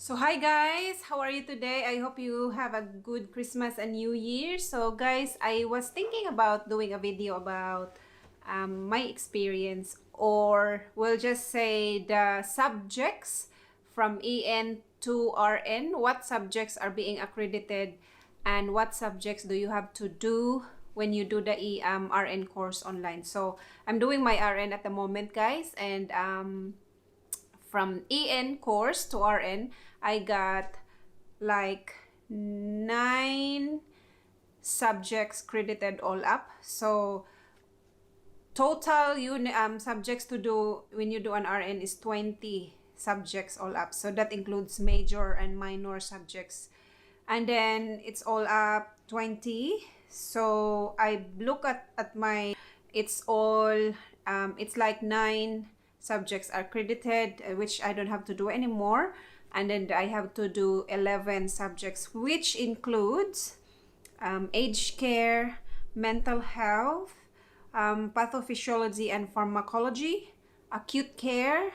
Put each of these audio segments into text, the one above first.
So hi guys, how are you today? I hope you have a good Christmas and New Year. So guys, I was thinking about doing a video about my experience, or we'll just say the subjects from EN to RN. What subjects are being accredited and what subjects do you have to do when you do the RN course online. So I'm doing my RN at the moment guys, and from EN course to RN, I got like 9 subjects credited all up. So total subjects to do when you do an RN is 20 subjects all up. So that includes major and minor subjects. And then it's all up 20. So I look at my, it's all, it's like 9 subjects are credited, which I don't have to do anymore. And then I have to do 11 subjects, which includes aged care, mental health, pathophysiology and pharmacology, acute care,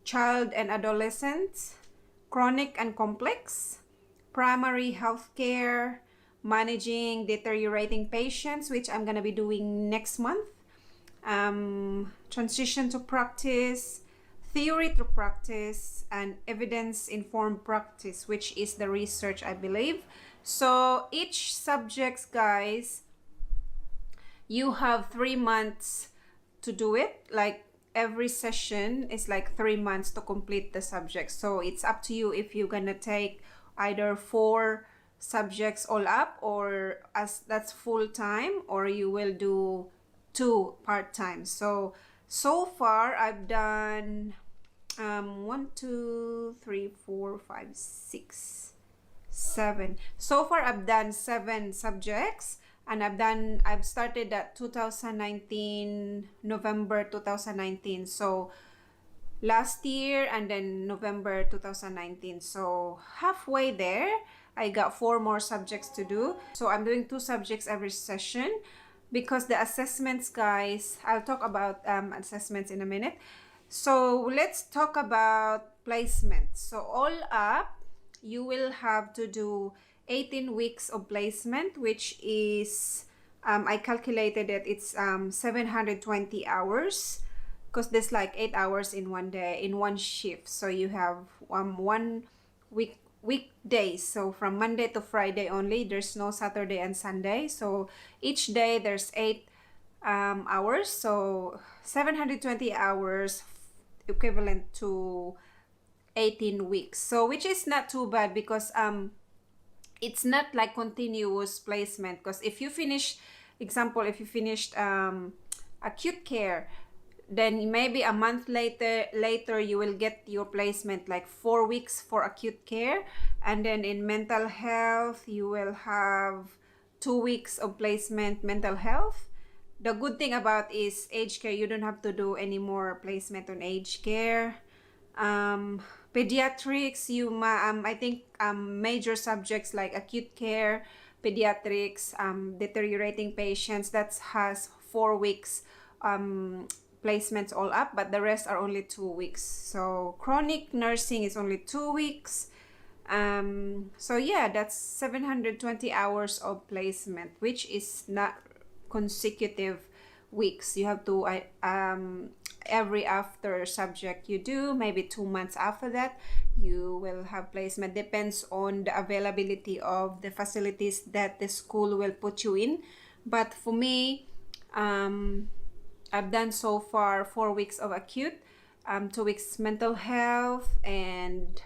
child and adolescent, chronic and complex, primary health care, managing deteriorating patients, which I'm going to be doing next month, transition to practice, theory to practice, and evidence-informed practice, which is the research, I believe. So each subjects, guys, you have 3 months to do it. Like every session is like 3 months to complete the subject. So it's up to you if you're gonna take either 4 subjects all up, or as that's full time, or you will do 2 part-time. So far I've done 1 2 3 4 5 6 7. So far I've done 7 subjects, and I've started at 2019, November 2019. So last year, and then November 2019. So halfway there, I got 4 more subjects to do. So I'm doing 2 subjects every session, because the assessments, guys, I'll talk about assessments in a minute. So let's talk about placement. So all up, you will have to do 18 weeks of placement, which is, I calculated it, it's 720 hours, because there's like 8 hours in one day, in one shift. So you have 1 weekdays, so from Monday to Friday only, there's no Saturday and Sunday. So each day there's 8 hours, so 720 hours, equivalent to 18 weeks. So which is not too bad, because it's not like continuous placement. Because if you finish, example, if you finished acute care, then maybe a month later you will get your placement, like 4 weeks for acute care. And then in mental health, you will have 2 weeks of placement, mental health. The good thing about is aged care, you don't have to do any more placement on aged care. Pediatrics, I think major subjects like acute care, pediatrics, deteriorating patients, that has 4 weeks placements all up, but the rest are only 2 weeks. So chronic nursing is only 2 weeks. So yeah, that's 720 hours of placement, which is not consecutive weeks. You have to every after subject you do, maybe 2 months after that, you will have placement. Depends on the availability of the facilities that the school will put you in. But for me, I've done so far 4 weeks of acute, 2 weeks mental health, and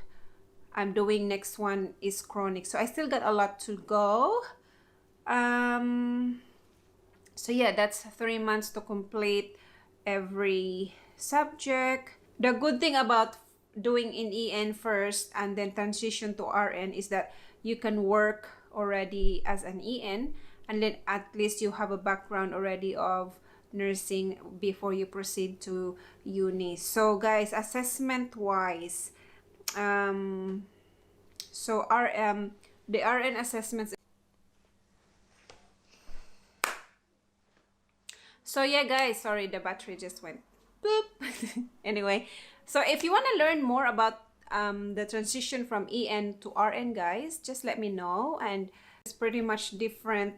I'm doing next one is chronic. So I still got a lot to go. So yeah, that's 3 months to complete every subject. The good thing about doing in EN first and then transition to RN is that you can work already as an EN, and then at least you have a background already of nursing before you proceed to uni. So guys, assessment wise, so the RN assessments. So yeah guys, sorry, the battery just went boop. Anyway, so if you want to learn more about the transition from EN to RN, guys, just let me know. And it's pretty much different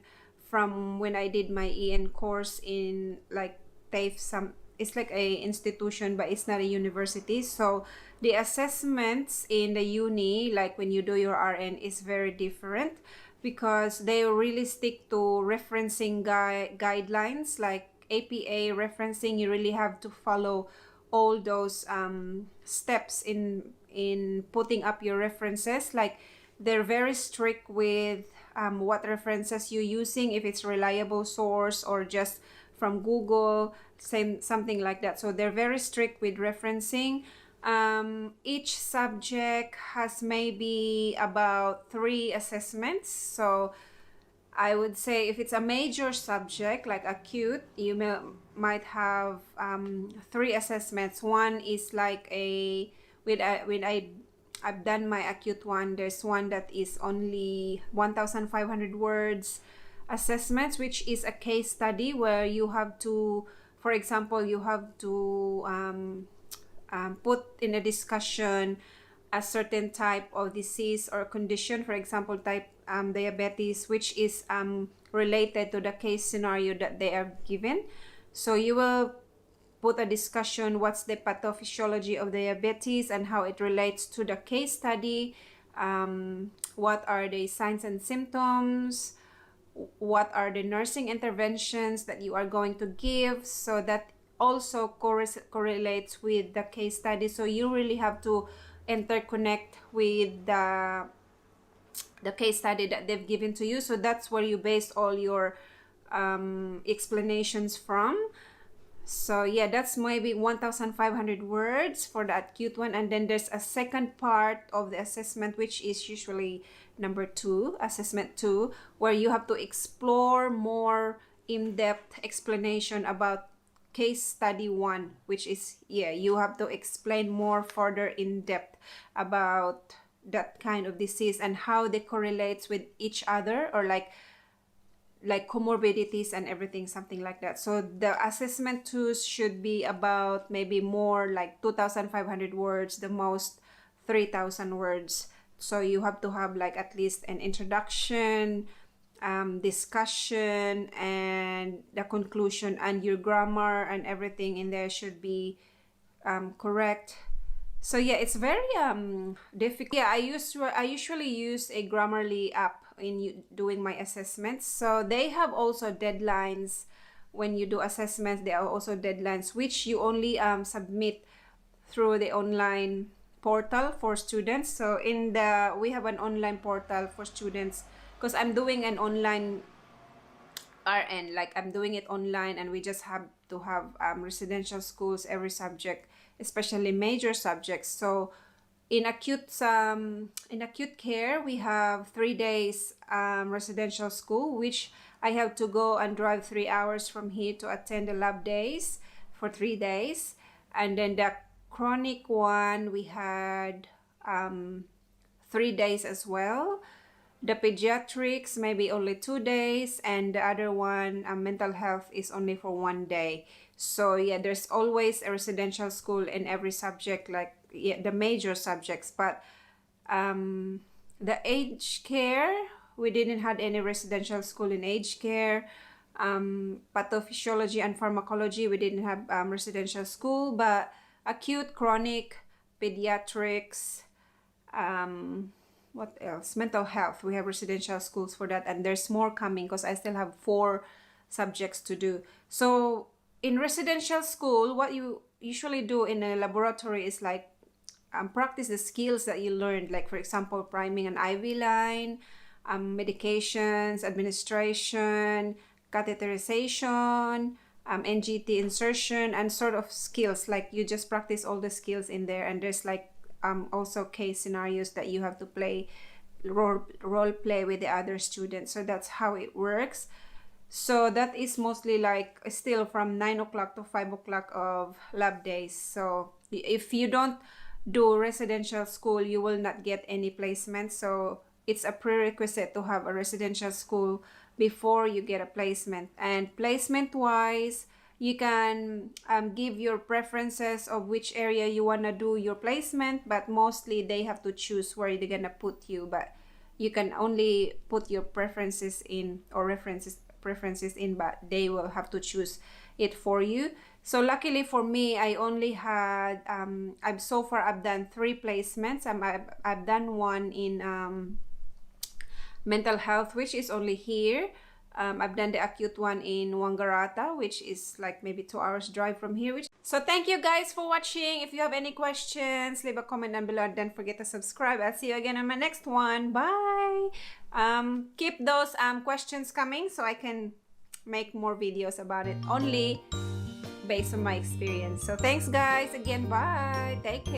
from when I did my EN course in like TAFE. It's like a institution, but it's not a university. So the assessments in the uni, like when you do your RN, is very different because they really stick to referencing guidelines like APA referencing. You really have to follow all those steps in putting up your references. Like they're very strict with what references you're using, if it's reliable source or just from Google, something like that. So they're very strict with referencing. Each subject has maybe about 3 assessments. So I would say if it's a major subject like acute, you might have 3 assessments. One is like I've done my acute one, there's one that is only 1,500 words assessments, which is a case study where you have to, for example, you have to put in a discussion a certain type of disease or condition, for example, type diabetes, which is related to the case scenario that they are given. So you will put a discussion, what's the pathophysiology of diabetes and how it relates to the case study, what are the signs and symptoms, what are the nursing interventions that you are going to give, so that also correlates with the case study. So you really have to interconnect with the case study that they've given to you. So that's where you base all your explanations from. So yeah, that's maybe 1,500 words for the acute one. And then there's a second part of the assessment, which is usually number 2, assessment 2, where you have to explore more in-depth explanation about case study 1, which is, yeah, you have to explain more further in depth about that kind of disease and how they correlates with each other, or like comorbidities and everything, something like that. So the assessment 2s should be about maybe more like 2,500 words, the most 3,000 words. So you have to have like at least an introduction, discussion, and the conclusion, and your grammar and everything in there should be correct. So yeah, it's very difficult. Yeah, I usually use a Grammarly app in doing my assessments. So they have also deadlines. When you do assessments, there are also deadlines which you only submit through the online portal for students. So we have an online portal for students, because I'm doing an online RN, like I'm doing it online, and we just have to have residential schools every subject, especially major subjects. So in acute care, we have 3 days residential school, which I have to go and drive 3 hours from here to attend the lab days for 3 days. And then the chronic one, we had 3 days as well. The pediatrics, maybe only 2 days, and the other one, mental health, is only for 1 day. So yeah, there's always a residential school in every subject, like the major subjects. But the aged care, we didn't have any residential school in aged care. Pathophysiology and pharmacology, we didn't have residential school. But acute, chronic, pediatrics, what else? Mental health, we have residential schools for that, and there's more coming because I still have 4 subjects to do. So in residential school, what you usually do in a laboratory is like practice the skills that you learned, like for example, priming an IV line, medications, administration, catheterization, NGT insertion, and sort of skills. Like you just practice all the skills in there, and there's like also case scenarios that you have to play, role play with the other students. So that's how it works. So that is mostly like still from 9 o'clock to 5 o'clock of lab days. So if you don't do residential school, you will not get any placement. So it's a prerequisite to have a residential school before you get a placement. And placement wise, You can give your preferences of which area you want to do your placement, but mostly they have to choose where they're gonna put you. But you can only put your preferences in, or preferences in, but they will have to choose it for you. So luckily for me, I only had I've done 3 placements. I've done one in mental health, which is only here. I've done the acute one in Wangaratta, which is like maybe 2 hours drive from here. So thank you guys for watching. If you have any questions, leave a comment down below. Don't forget to subscribe. I'll see you again on my next one. Bye. Keep those questions coming so I can make more videos about it, only based on my experience. So thanks guys again. Bye. Take care.